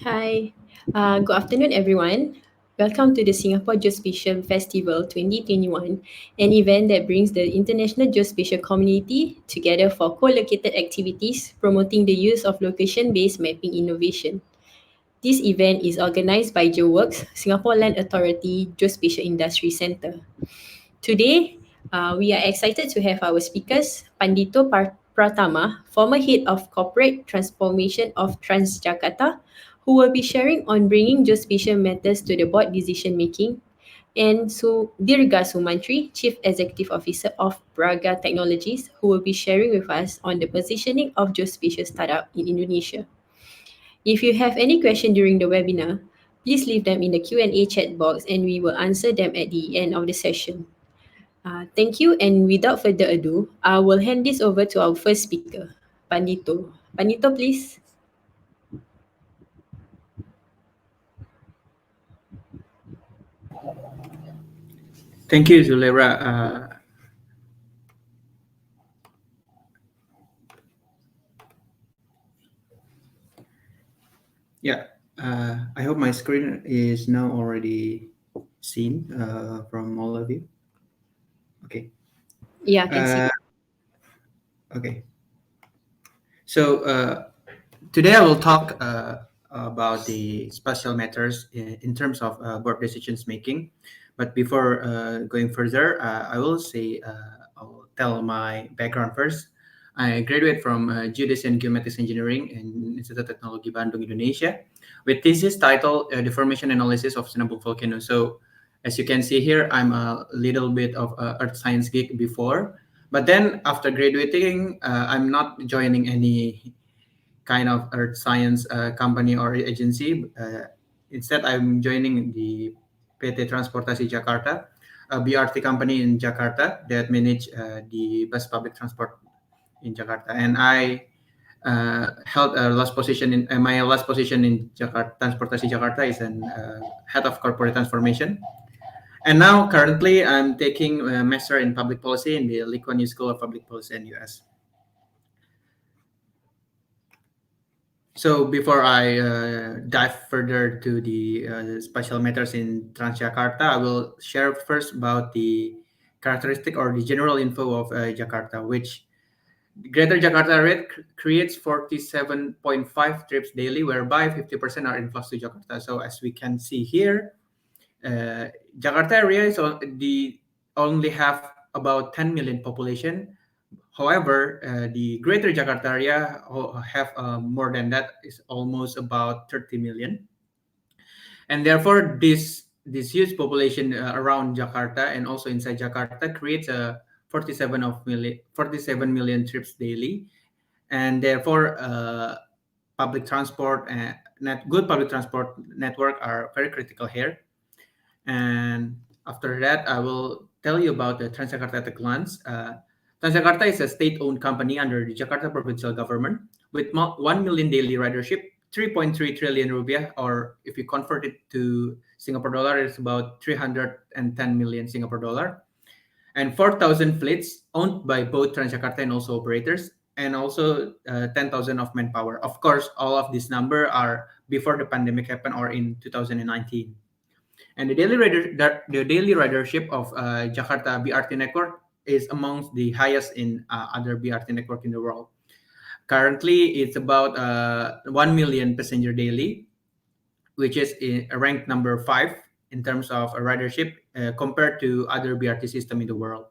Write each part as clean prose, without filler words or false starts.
Hi, good afternoon, everyone. Welcome to the Singapore Geospatial Festival 2021, an event that brings the international geospatial community together for co-located activities promoting the use of location-based mapping innovation. This event is organized by GeoWorks, Singapore Land Authority Geospatial Industry Centre. Today, we are excited to have our speakers, Pandito Pratama, former head of corporate transformation of Transjakarta, who will be sharing on bringing geospatial matters to the board decision making, and Dirga Sumantri, Chief Executive Officer of Braga Technologies, who will be sharing with us on the positioning of geospatial startup in Indonesia. If you have any question during the webinar, please leave them in the Q&A chat box and we will answer them at the end of the session. Thank you. And without further ado, I will hand this over to our first speaker, Pandito. Pandito, please. Thank you, Zulera. Yeah, I hope my screen is now already seen from all of you. Okay. Yeah, can see. Uh, okay. So today I will talk about the spatial matters in terms of board decisions making. But before going further, I'll tell my background first. I graduated from Geodesy and Geomatics Engineering in Institut Teknologi Bandung, Indonesia, with thesis titled Deformation Analysis of Sinabung Volcano. So, as you can see here, I'm a little bit of a earth science geek before, but then after graduating, I'm not joining any kind of earth science company or agency. Instead, I'm joining the PT Transportasi Jakarta, a BRT company in Jakarta that manage the bus public transport in Jakarta. And I held a last position in my last position in Jakarta Transportasi Jakarta is an head of corporate transformation. And now currently I'm taking a master in public policy in the Lee Kuan Yew School of Public Policy in US. So before I dive further to the special matters in Transjakarta, I will share first about the characteristic or the general info of Jakarta, which Greater Jakarta area creates 47.5 trips daily, whereby 50% are influx to Jakarta. So as we can see here, Jakarta area is the only have about 10 million population. However, the Greater Jakarta area have more than that, is almost about 30 million, and therefore this huge population around Jakarta and also inside Jakarta creates a 47 million trips daily, and therefore public transport and good public transport network are very critical here. And after that, I will tell you about the Transjakarta at a glance. Transjakarta is a state-owned company under the Jakarta provincial government with 1 million daily ridership, 3.3 trillion rupiah, or if you convert it to Singapore dollar, it's about 310 million Singapore dollar, and 4,000 fleets owned by both Transjakarta and also operators, and also 10,000 of manpower. Of course, all of these number are before the pandemic happened or in 2019. And the daily ridership of Jakarta BRT network is amongst the highest in other BRT network in the world. Currently, it's about 1 million passenger daily, which is ranked number 5 in terms of ridership compared to other BRT system in the world.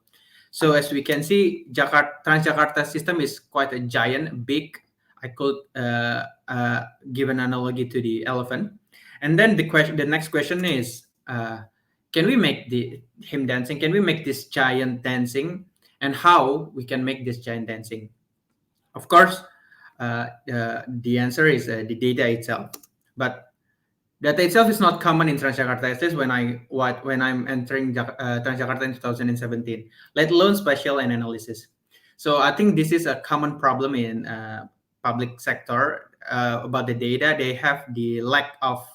So as we can see, Transjakarta system is quite a giant, big. I could give an analogy to the elephant. And then the next question is, can we make him dancing? Can we make this giant dancing? And how we can make this giant dancing? Of course, the answer is the data itself. But data itself is not common in Transjakarta, at least when I'm entering Transjakarta in 2017, let alone spatial and analysis. So I think this is a common problem in public sector about the data. They have the lack of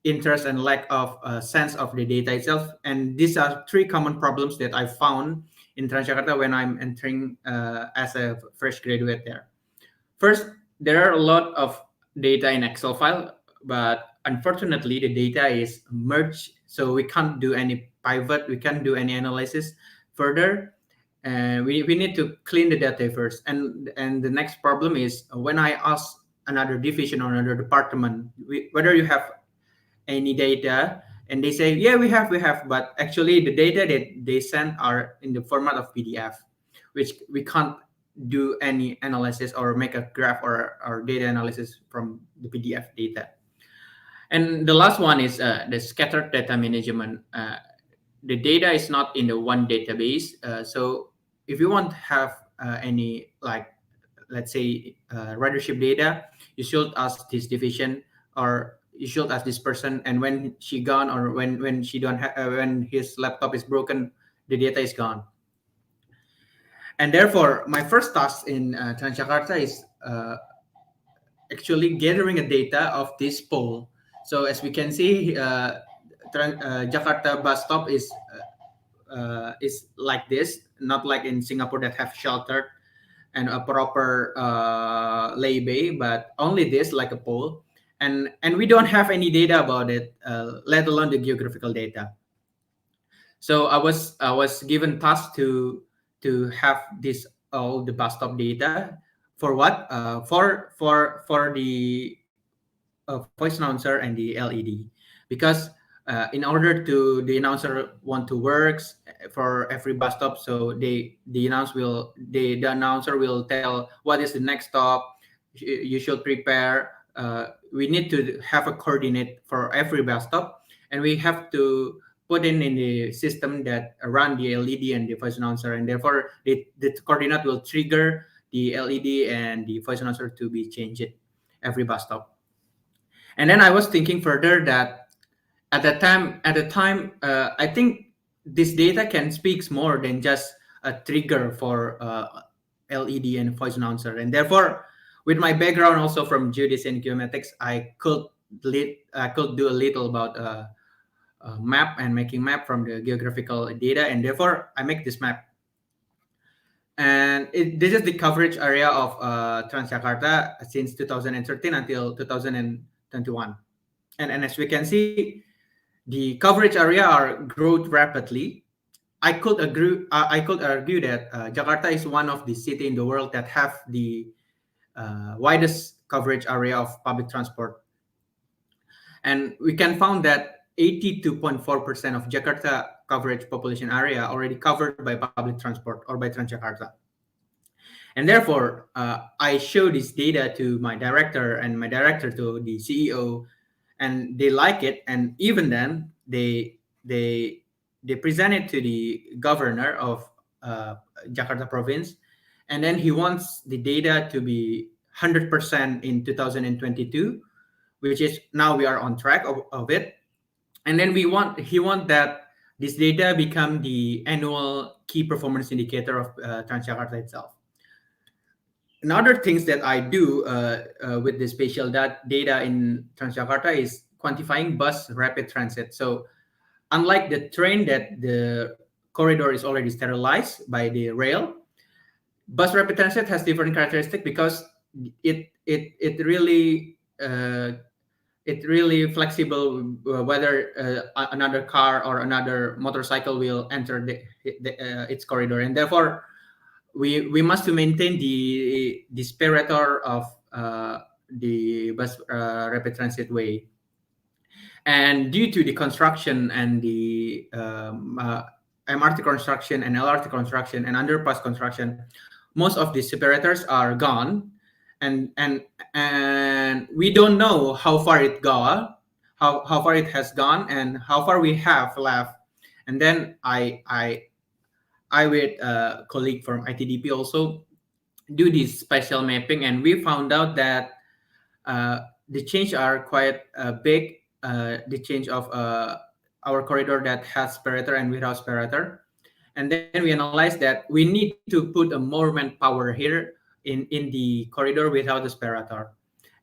interest and lack of sense of the data itself. And these are 3 common problems that I found in Transjakarta when I'm entering as a fresh graduate there. First, there are a lot of data in Excel file, but unfortunately the data is merged, so we can't do any pivot, we can't do any analysis further, and we need to clean the data first. And the next problem is when I ask another division or another department, whether you have any data, and they say yeah we have, but actually the data that they send are in the format of PDF, which we can't do any analysis or make a graph or data analysis from the PDF data. And the last one is the scattered data management. The data is not in the one database. So if you want to have any, like, let's say ridership data, you should ask this division, or you should ask this person. And when she gone, or when she don't when his laptop is broken, the data is gone. And therefore, my first task in Transjakarta is actually gathering a data of this poll. So as we can see, Jakarta bus stop is like this, not like in Singapore that have sheltered and a proper lay bay, but only this like a pole, and we don't have any data about it, let alone the geographical data. So I was given task to have this all the bus stop data. For what? For the voice announcer and the LED, because in order to the announcer want to works for every bus stop, so the announcer will tell what is the next stop. You should prepare. We need to have a coordinate for every bus stop, and we have to put in the system that run the LED and the voice announcer, and therefore the coordinate will trigger the LED and the voice announcer to be changed every bus stop. And then I was thinking further that at the time, I think this data can speak more than just a trigger for LED and voice announcer. And therefore, with my background also from geodesy and geomatics, I could do a little about map and making map from the geographical data, and therefore I make this map. And this is the coverage area of Transjakarta since 2013 until 2021. And as we can see, the coverage area are growth rapidly. I could argue that Jakarta is one of the city in the world that have the widest coverage area of public transport, and we can found that 82.4% of Jakarta coverage population area already covered by public transport or by Transjakarta. And therefore, I show this data to my director and my director to the CEO, and they like it. And even then, they present it to the governor of Jakarta province, and then he wants the data to be 100% in 2022, which is now we are on track of it. And then he want that this data become the annual key performance indicator of Transjakarta itself. Another things that I do with the spatial data in Transjakarta is quantifying bus rapid transit. So unlike the train that the corridor is already sterilized by the rail, bus rapid transit has different characteristic because it really it really flexible, whether another car or another motorcycle will enter its corridor, and therefore we must to maintain the spirator of the bus rapid transit way. And due to the construction and the MRT construction and LRT construction and underpass construction, most of the separators are gone, and we don't know how far it go, how far it has gone, and how far we have left. And then I with a colleague from ITDP also do this spatial mapping, and we found out that the change are quite big. The change of our corridor that has separator and without separator, and then we analyzed that we need to put a more manpower here in the corridor without the separator.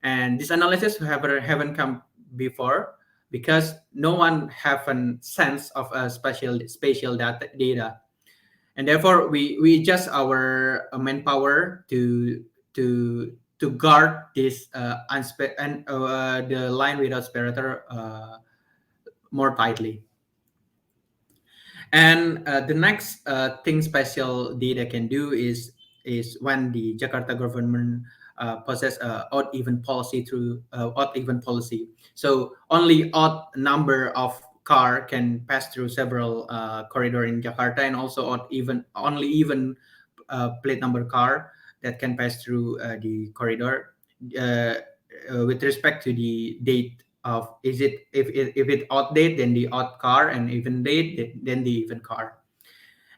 And this analysis haven't come before because no one have a sense of a spatial data, and therefore we adjust our manpower to to guard this the line without separator more tightly. And the next thing spatial data can do is when the Jakarta government possess odd even policy through odd even policy. So only odd number of car can pass through several corridor in Jakarta, and also odd even only even plate number car that can pass through the corridor. Uh, with respect to the date of, is it, if it odd date, then the odd car, and even date, then the even car.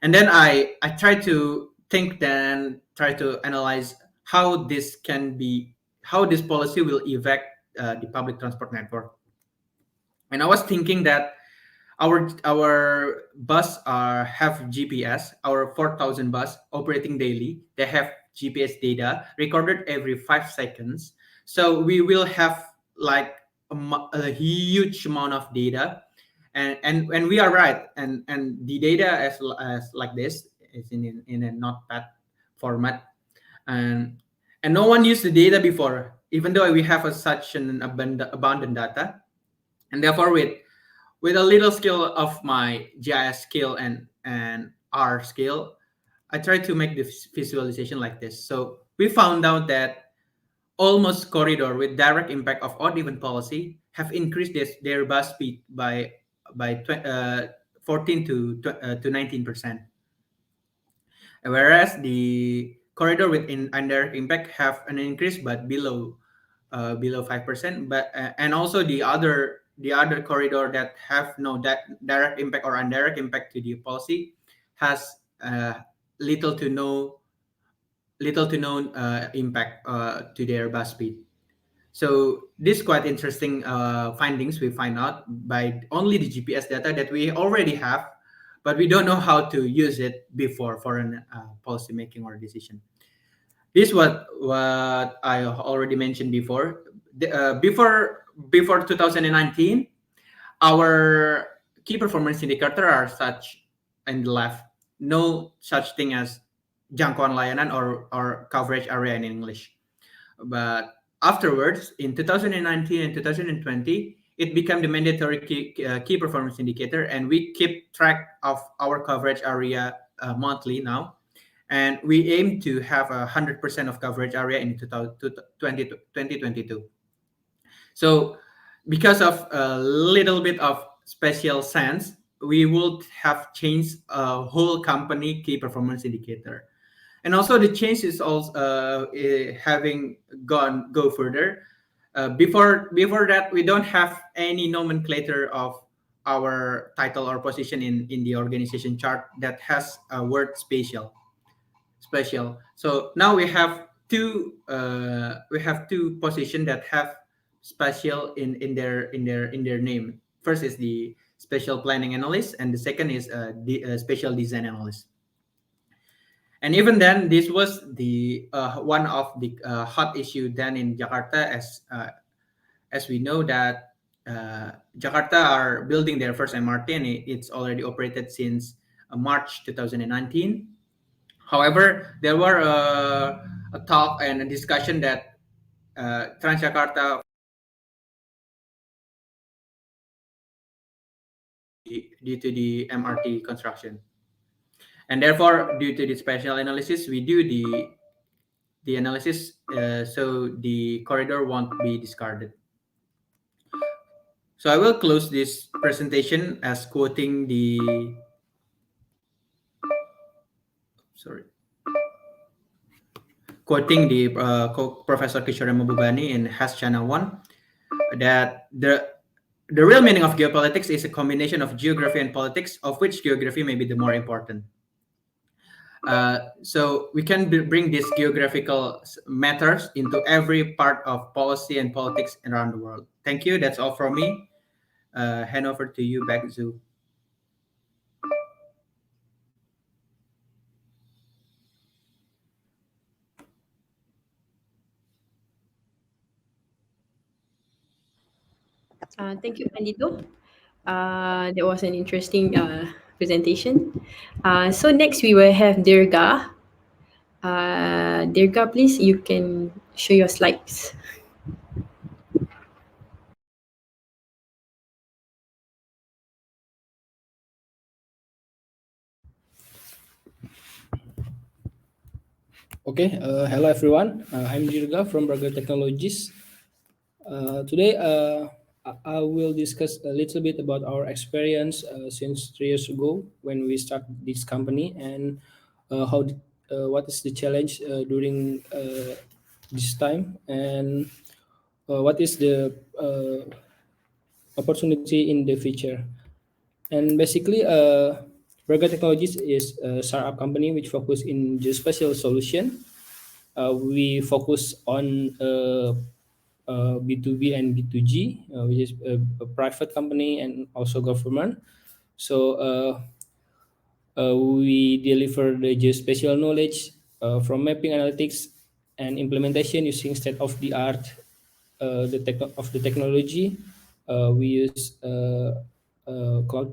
And then I try to think, then try to analyze how this can be, how this policy will affect the public transport network. And I was thinking that our bus are have GPS. Our 4,000 bus operating daily, they have GPS data recorded every 5 seconds. So we will have like a huge amount of data, and we are right. And the data as like this is in a notepad format, and and no one used the data before, even though we have such an abundant data. And therefore, with a little skill of my GIS skill and R skill, I tried to make this visualization like this. So we found out that almost corridor with direct impact of odd even policy have increased their bus speed by 14 to 19%, whereas the corridor with indirect impact have an increase but below 5%. But and also the other corridor that have no direct impact or indirect impact to the policy has little to no little to no impact to their bus speed. So this quite interesting findings we find out by only the GPS data that we already have, but we don't know how to use it before for an policy making or decision. This what I already mentioned before. Before 2019, our key performance indicator are such in the left. No such thing as jangkauan layanan or coverage area in English. But afterwards, in 2019 and 2020, it became the mandatory key performance indicator, and we keep track of our coverage area monthly now. And we aim to have 100% of coverage area in 2022. So, because of a little bit of special sense, we would have changed a whole company key performance indicator. And also the change is also having go further. Before that, we don't have any nomenclature of our title or position in the organization chart that has a word special. So now we have two positions that have special in their name. First is the special planning analyst, and the second is the special design analyst. And even then, this was the one of the hot issue then in Jakarta, as we know that Jakarta are building their first MRT, and it's already operated since March 2019. However, there were a talk and a discussion that Transjakarta, due to the MRT construction, and therefore due to the spatial analysis, we do the analysis, so the corridor won't be discarded. So I will close this presentation as sorry, quoting the Professor Kishore Mabubani in Has Channel 1, that the real meaning of geopolitics is a combination of geography and politics, of which geography may be the more important. So we can bring these geographical matters into every part of policy and politics around the world. Thank you. That's all from me. Hand over to you back, Zu. Thank you, Pandito. That was an interesting presentation. So next we will have Dirga. Dirga, please, you can show your slides. Okay, hello everyone. I'm Dirga from Braga Technologies. Today, I will discuss a little bit about our experience since 3 years ago when we started this company and what is the challenge during this time and what is the opportunity in the future. And basically, Braga Technologies is a startup company which focus in geospatial solution. We focus on B2B and B2G, which is a private company and also government. So we deliver the geospatial knowledge from mapping analytics and implementation using state-of-the-art of the technology. We use cloud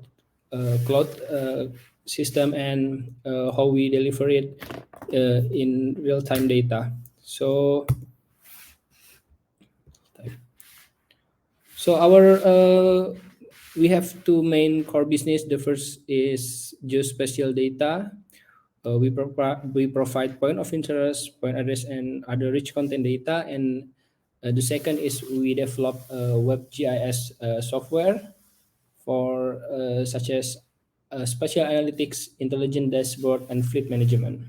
system and how we deliver it in real-time data. So our we have two main core business. The first is geospatial data. We provide point of interest, point address, and other rich content data. And the second is we develop web GIS software for such as spatial analytics, intelligent dashboard, and fleet management.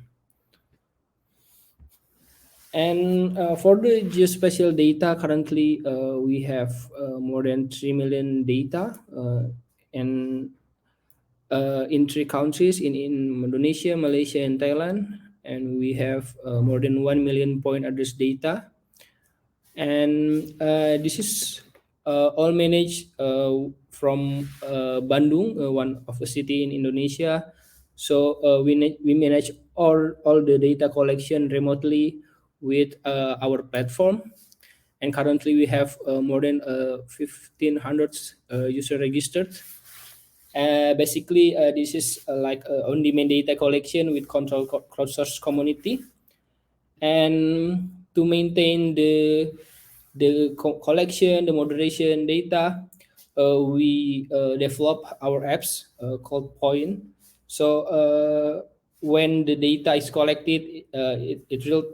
And for the geospatial data, currently we have more than 3 million data and in three countries in Indonesia, Malaysia, and Thailand. And we have more than 1 million point address data. And this is all managed from Bandung, one of the city in Indonesia. So we manage all the data collection remotely with our platform. And currently we have more than 1,500 user registered. Basically, this is like on-demand data collection with control crowdsourced community. And to maintain the collection, the moderation data, we develop our apps called Point. So when the data is collected, it real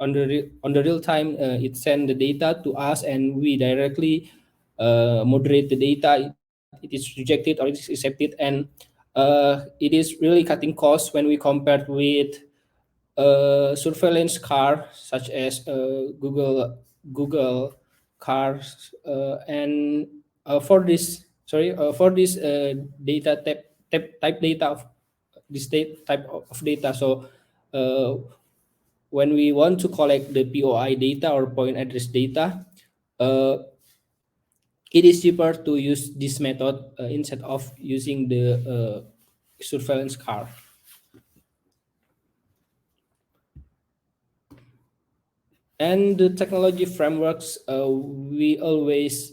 on the real time it send the data to us, and we directly moderate the data. It is rejected or it is accepted, and it is really cutting costs when we compare with surveillance car such as Google cars and for this data type data of this type of data. So uh, when we want to collect the POI data or point address data, uh, it is cheaper to use this method instead of using the surveillance car. And the technology frameworks, we always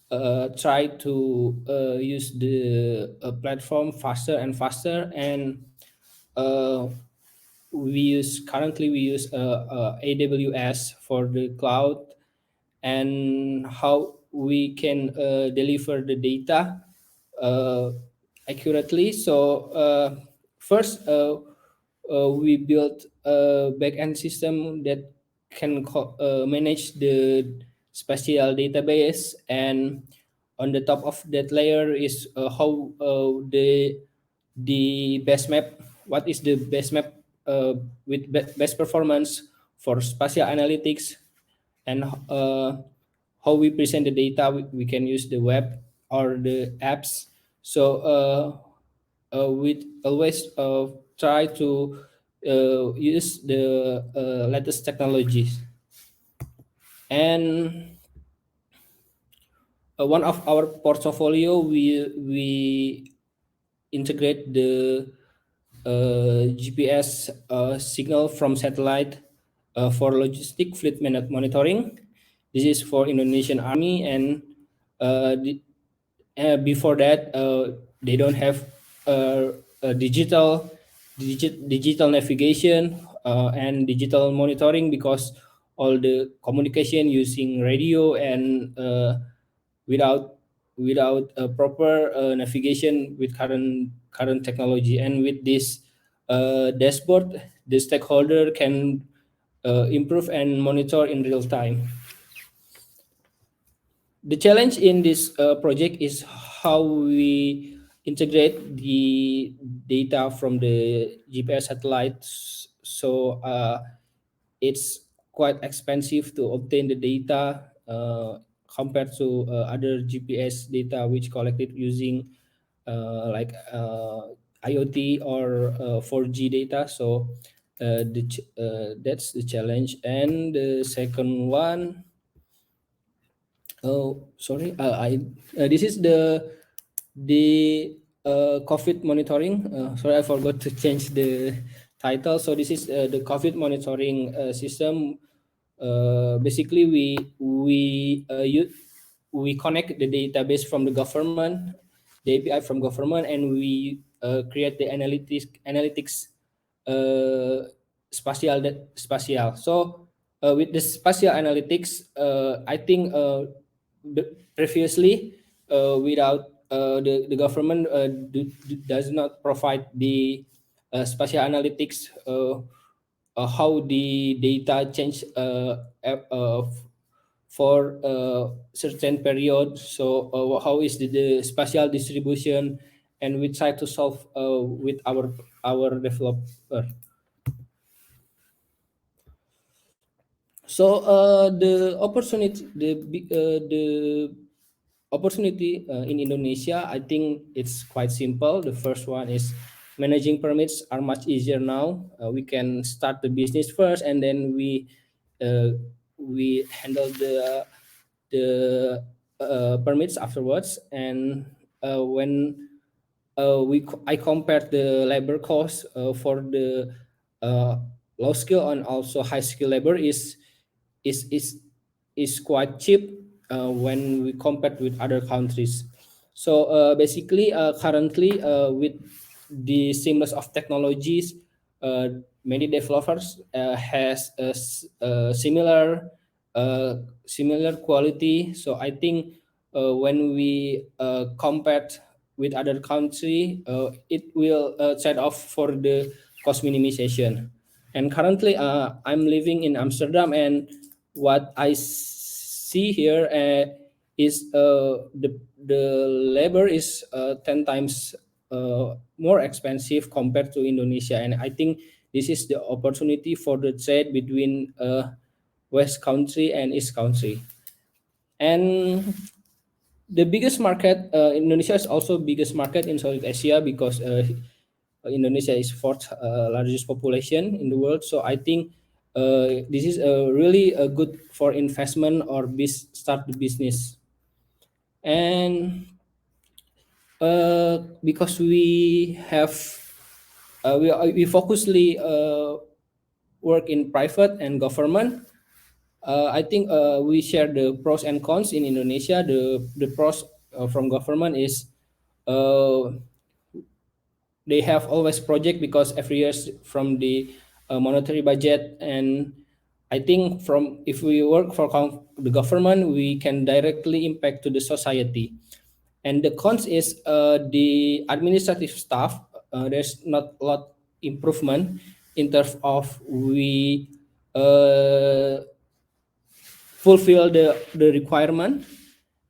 try to use the platform faster and faster. And uh, we use AWS for the cloud, and how we can deliver the data uh, accurately. So first, we built a backend system that can manage the spatial database, and on the top of that layer is how the best map. What is the best map with best performance for spatial analytics, and how we present the data. We can use the web or the apps. So we always try to use the latest technologies. And one of our portfolio, we integrate the GPS signal from satellite for logistic fleet monitoring. This is for Indonesian Army, and before that, they don't have a digital navigation and digital monitoring, because all the communication using radio and without proper navigation with current technology. And with this dashboard, the stakeholder can improve and monitor in real time. The challenge in this project is how we integrate the data from the GPS satellites. So it's quite expensive to obtain the data compared to other GPS data which collected using IoT or 4G data. So that's the challenge. And the second one, oh, sorry. This is the COVID monitoring. Sorry, I forgot to change the title. So this is the COVID monitoring system. Basically, we connect the database from the government, the API from government, and we create the analytics spatial. So with the spatial analytics, I think previously without the government does not provide the spatial analytics, how the data change for certain period. So how is the spatial distribution, and we try to solve with our developer. So the opportunity in Indonesia, I think it's quite simple. The first one is managing permits are much easier now. We can start the business first, and then we handle the permits afterwards. And when I compared the labor cost for the uh, low skill and also high skill labor is is is quite cheap when we compare with other countries. So basically, currently with the seamless of technologies, many developers has similar similar quality. So I think when we compare with other country, it will set off for the cost minimization. And currently, I'm living in Amsterdam, and what I see here is the labor is 10 times more expensive compared to Indonesia. And I think this is the opportunity for the trade between West country and East country. And the biggest market, Indonesia is also biggest market in Southeast Asia, because Indonesia is fourth largest population in the world. So I think this is really good for investment or start the business. And because we have we focusly work in private and government, I think we share the pros and cons in Indonesia. The pros from government is uh, they have always project, because every year from the monetary budget. And I think from if we work for the government, we can directly impact to the society. And the cons is the administrative staff. There's not a lot improvement in terms of we uh, fulfill the requirement.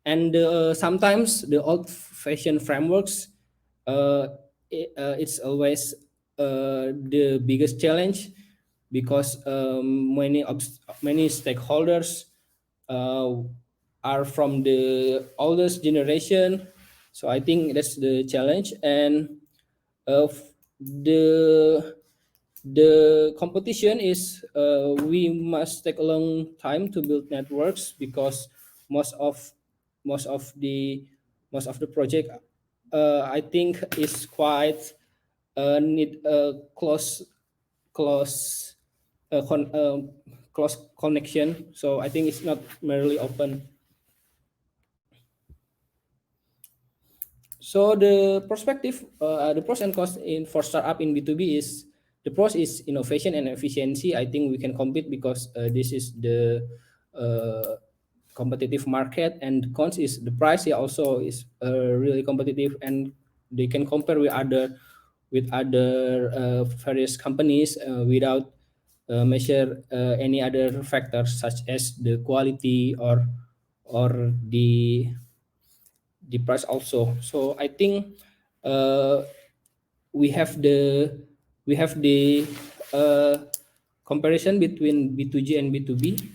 And sometimes the old fashioned frameworks, it's always the biggest challenge, because many stakeholders uh, are from the oldest generation. So I think that's the challenge. And the the competition is we must take a long time to build networks, because most of most of the most of the project I think is quite need a close close connection. So I think it's not merely open. So the perspective, the pros and cons in for startup in B2B is the pros is innovation and efficiency. I think we can compete because this is the uh, competitive market, and the cons is the price. Yeah, also is really competitive, and they can compare with other various companies without measure any other factors such as the quality or the price also. So I think uh, we have the we have the uh, comparison between B2G and B2B,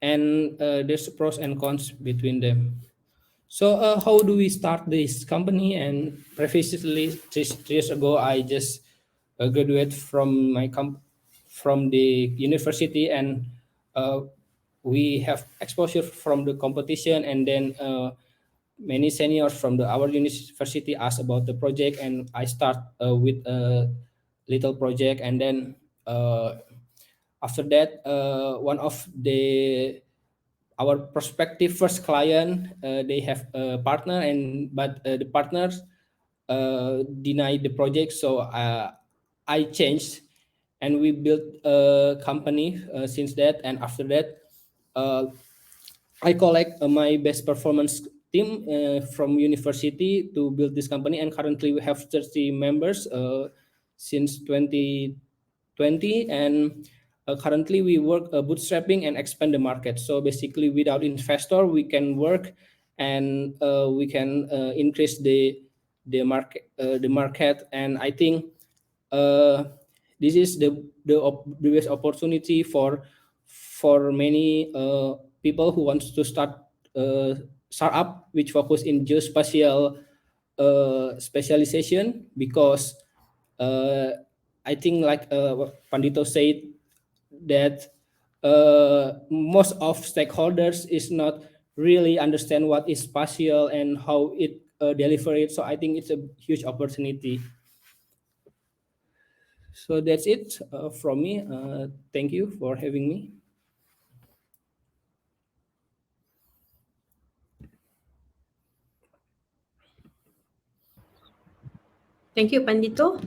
and there's pros and cons between them. So how do we start this company? And previously, 3 years ago, I just graduated from from the university, and uh, we have exposure from the competition, and then many seniors from our university asked about the project, and I start with a little project, and then after that, one of the our prospective first client, they have a partner, and but the partners denied the project, so I changed, and we built a company since that. And after that, uh, I collect my best performance team from university to build this company, and currently we have 30 members since 2020, and currently we work bootstrapping and expand the market. So basically, without investor, we can work, and we can increase the market, and I think uh, this is the best opportunity for many people who wants to start startup which focus in geospatial specialization, because uh, I think like what Pandito said, that most of stakeholders is not really understand what is spatial and how it deliver it. So I think it's a huge opportunity. So that's it from me. Thank you for having me. Thank you, Pandito.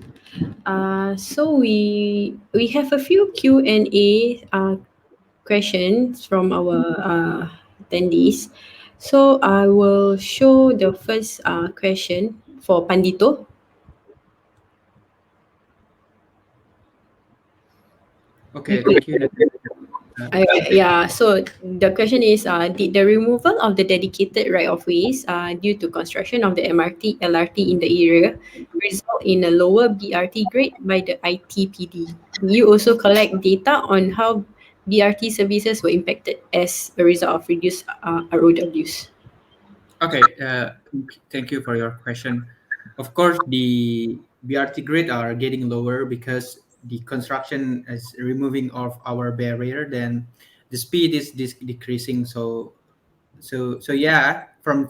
So we have a few Q&A questions from our attendees. So I will show the first question for Pandito. Okay, thank you. Uh, Yeah, so the question is, did the removal of the dedicated right-of-ways due to construction of the MRT, LRT in the area result in a lower BRT grade by the ITPD? You also collect data on how BRT services were impacted as a result of reduced ROWs. Okay, thank you for your question. Of course, the BRT grid are getting lower because the construction is removing of our barrier. Then the speed is decreasing. So yeah, from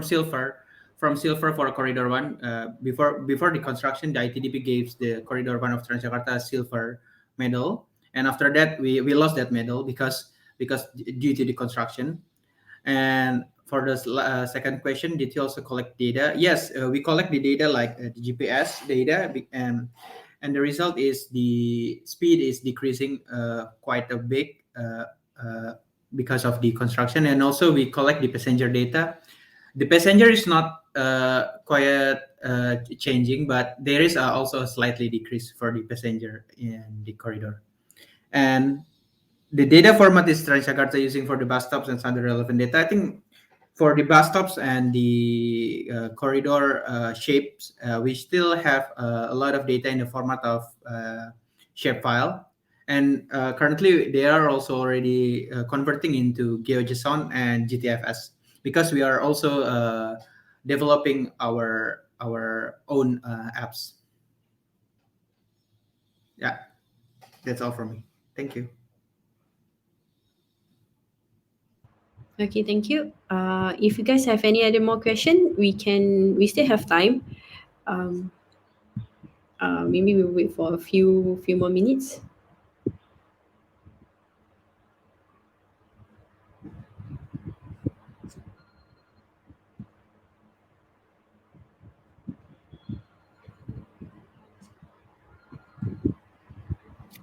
silver for corridor one. Before the construction, the ITDP gave the corridor one of Transjakarta silver medal, and after that we lost that medal because due to the construction. And for the second question, did you also collect data? Yes, we collect the data like the GPS data, and the result is the speed is decreasing quite a bit because of the construction. And also we collect the passenger data. The passenger is not quite changing, but there is also a slightly decrease for the passenger in the corridor. And the data format is Transjakarta using for the bus stops and other relevant data. I think for the bus stops and the corridor shapes, we still have a lot of data in the format of shapefile. And currently, they are also already converting into GeoJSON and GTFS because we are also developing our own apps. Yeah, that's all from me. Thank you. Okay, thank you. If you guys have any other more question, we still have time. Um, Maybe we'll wait for a few more minutes.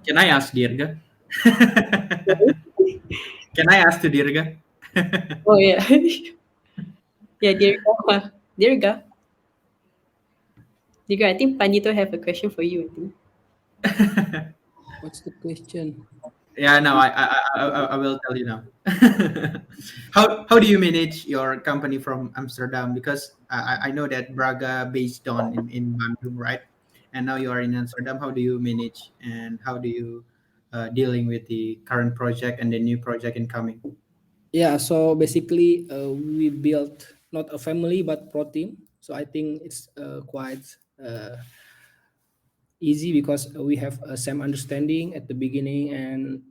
Can I ask Dirga? Can I ask to Dirga? Oh yeah. Yeah, Dirga. Dirga. Dirga, I think Pandito have a question for you, I think. What's the question? Yeah, no, I will tell you now. How do you manage your company from Amsterdam? Because I know that Braga based on in Bandung, right? And now you are in Amsterdam. How do you manage and how do you dealing with the current project and the new project incoming? Yeah, so basically, we built not a family but pro team. So I think it's quite easy because we have a same understanding at the beginning, and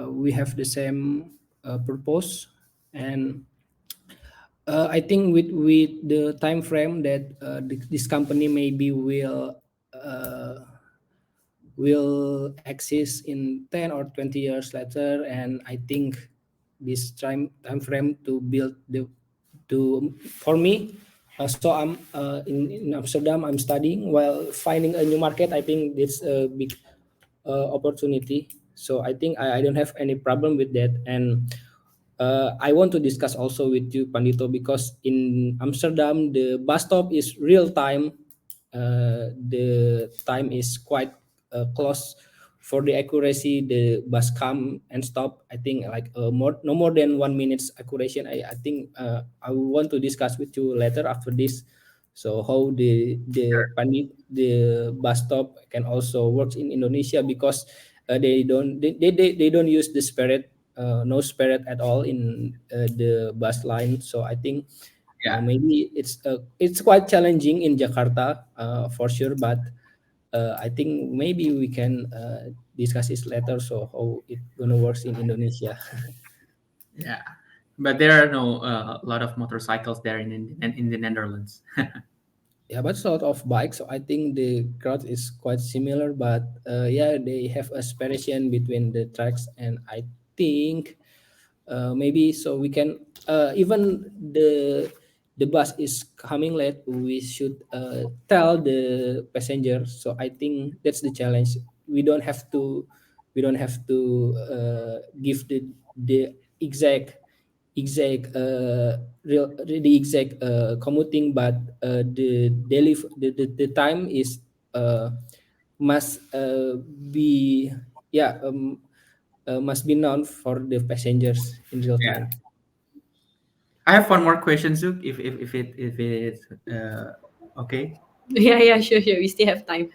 we have the same purpose. And I think with the time frame that this company maybe will exist in 10 or 20 years later, and I think this time frame to build the to for me. So I'm in Amsterdam. I'm studying while finding a new market. I think it's a big opportunity. So I think I don't have any problem with that. And I want to discuss also with you, Pandito, because in Amsterdam the bus stop is real time. The time is quite close for the accuracy. The bus come and stop. I think like more no more than 1 minutes accuracy. I think I want to discuss with you later after this. So how the bus stop can also works in Indonesia, because they don't use the spirit, no spirit at all in the bus line. So I think Yeah, maybe it's quite challenging in Jakarta, for sure. But I think maybe we can discuss this later. So how it gonna works in Indonesia? yeah. But there are no lot of motorcycles there in the Netherlands. Yeah, but sort of bike. So I think the crowd is quite similar, but yeah, they have a separation between the tracks, and I think maybe so we can even the bus is coming late, we should tell the passenger. So I think that's the challenge. We don't have to give the exact the exact commuting, but the time is must be, yeah, must be known for the passengers in real Yeah. time. I have one more question, Zook, if it's okay. Yeah, yeah, sure, sure. We still have time.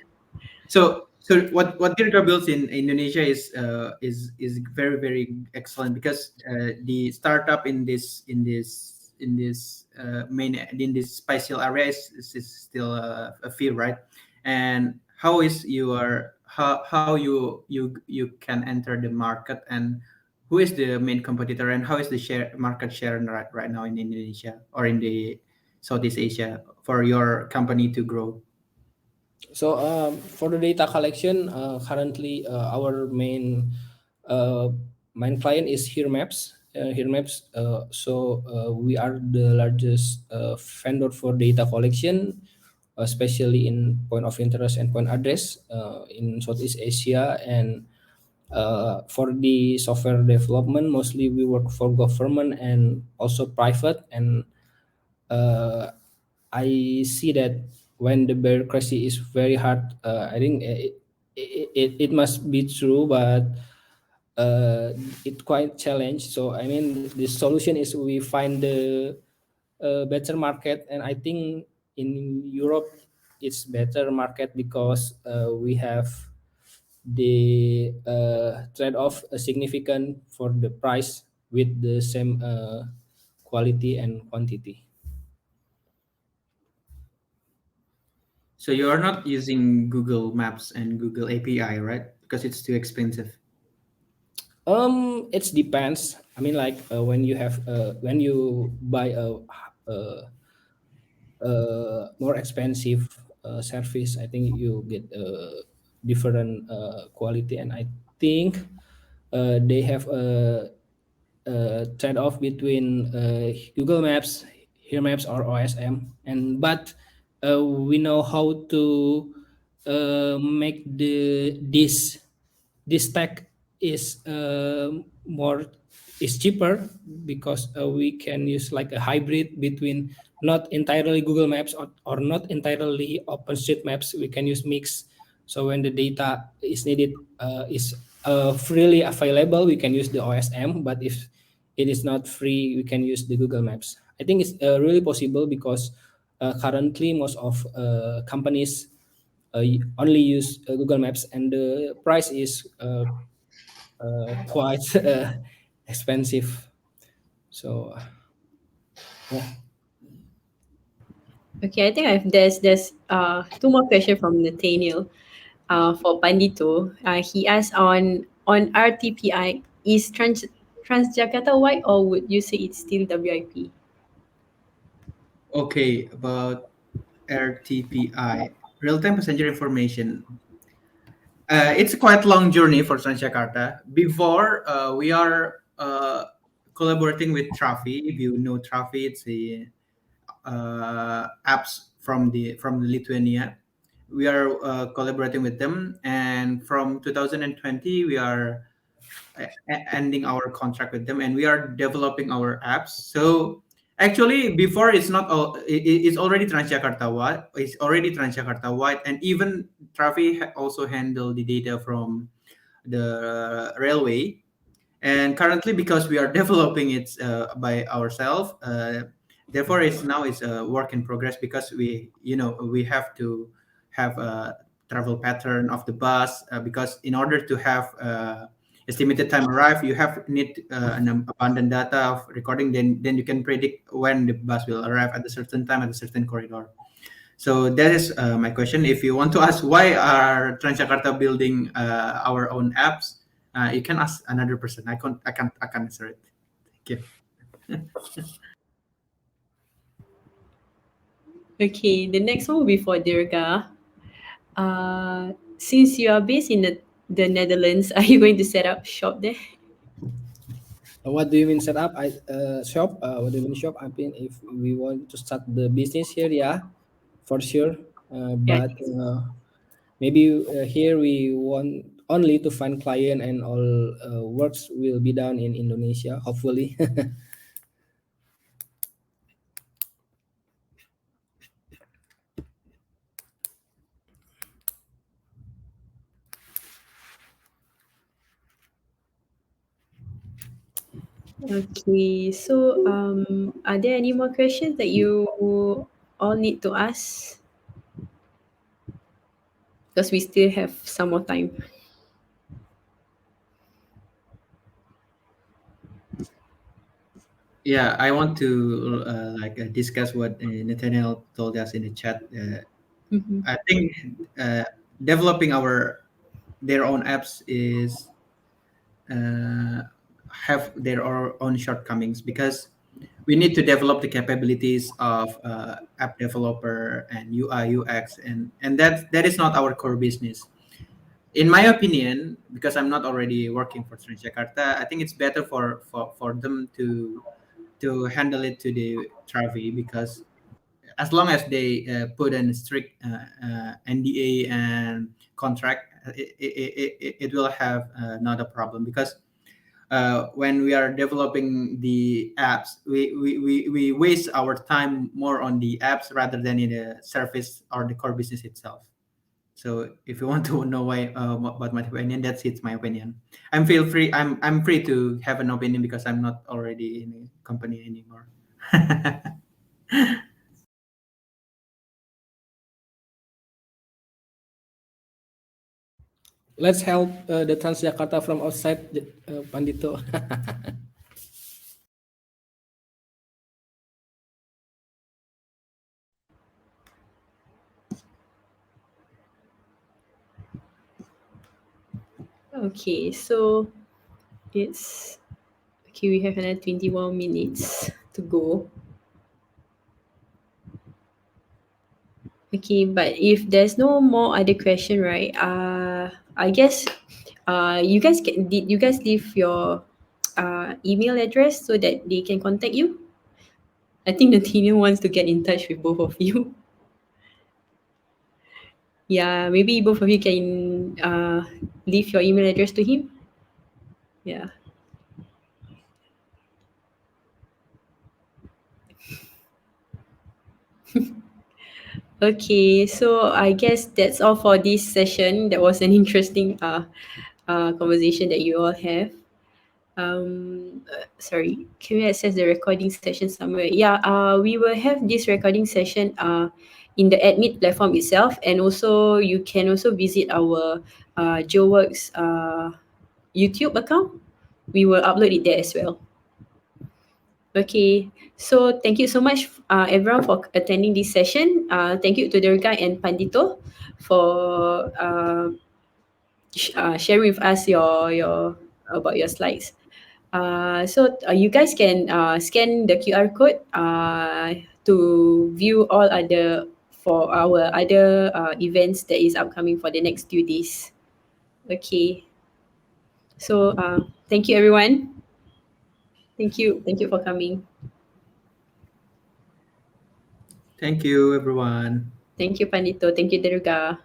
So what Dirga builds in Indonesia is very very excellent because the startup in this spatial area is still a field, right? And how is your how you can enter the market, and who is the main competitor, and how is the market share right now in Indonesia or in the Southeast Asia for your company to grow? So for the data collection, currently our uh, main client is Here Maps. Here Maps. So we are the largest vendor for data collection, especially in point of interest and point address in Southeast Asia. And for the software development, mostly we work for government and also private. And uh, I see that when the bureaucracy is very hard, I think it must be true, but uh, it quite challenge. So I mean, the solution is we find the better market, and I think in Europe it's better market because we have the trade-off significant for the price with the same quality and quantity. So you are not using Google Maps and Google API, right? Because it's too expensive. It depends. I mean, like when you buy a, more expensive service, I think you get different quality, and I think they have a trade-off between Google Maps, Here Maps, or OSM. And but we know how to make the this. this tech is more is cheaper because we can use like a hybrid between not entirely Google Maps or not entirely OpenStreetMaps. We can use mix. So when the data is needed is freely available, we can use the OSM. But if it is not free, we can use the Google Maps. I think it's really possible because currently most of companies only use Google Maps, and the price is quite expensive. So yeah. Okay, I think there's two more questions from Nathaniel. For Pandito, he asked on RTPI, is Transjakarta wide, or would you say it's still WIP? Okay, about RTPI, real-time passenger information. It's a quite long journey for Transjakarta. Before we are collaborating with Trafi. If you know Trafi, it's the apps from Lithuania. We are collaborating with them, and from 2020 we are ending our contract with them, and we are developing our apps. So actually, before it's not all, it's already Transjakarta wide. It's already Transjakarta wide, and even Trafi also handle the data from the railway. And currently, because we are developing it by ourselves, therefore it's a work in progress, because we have to have a travel pattern of the bus, because in order to have estimated time arrive, you have need an abundant data of recording, then you can predict when the bus will arrive at a certain time at a certain corridor. So that is my question. If you want to ask why are Transjakarta building our own apps, you can ask another person. I can't answer it. Thank you. Okay, the next one will be for Dirga. Since you are based in the Netherlands, are you going to set up shop there? What do you mean set up? Shop? What do you mean shop? I mean, if we want to start the business here, yeah, for sure. Yeah. But maybe here we want only to find client, and all works will be done in Indonesia, hopefully. Okay, so are there any more questions that you all need to ask? Because we still have some more time. Yeah, I want to discuss what Nathaniel told us in the chat. Mm-hmm. I think uh, developing their own apps is have their own shortcomings, because we need to develop the capabilities of app developer and UI UX, and that is not our core business. In my opinion, because I'm not already working for Transjakarta, I think it's better for them to handle it to the Travi, because as long as they put in strict NDA and contract, it will have not a problem, because when we are developing the apps, we waste our time more on the apps rather than in the service or the core business itself. So if you want to know why about my opinion, that's it's my opinion. I'm free to have an opinion, because I'm not already in a company anymore. Let's help the Transjakarta from outside, Pandito. Okay, so it's okay. We have another 21 minutes to go. Okay, but if there's no more other question, right? I guess, did you guys leave your email address so that they can contact you? I think the team wants to get in touch with both of you. Yeah, maybe both of you can leave your email address to him. Yeah. Okay, so I guess that's all for this session. That was an interesting conversation that you all have. Sorry, can we access the recording session somewhere? Yeah, we will have this recording session in the admit platform itself, and also you can also visit our GeoWorks YouTube account. We will upload it there as well. Okay, so thank you so much, everyone, for attending this session. Thank you to Durga and Pandito for sharing with us your about your slides. So you guys can scan the QR code to view all other for our other events that is upcoming for the next 2 days. Okay, so thank you everyone. Thank you for coming. Thank you, everyone. Thank you Pandito. Thank you Durga.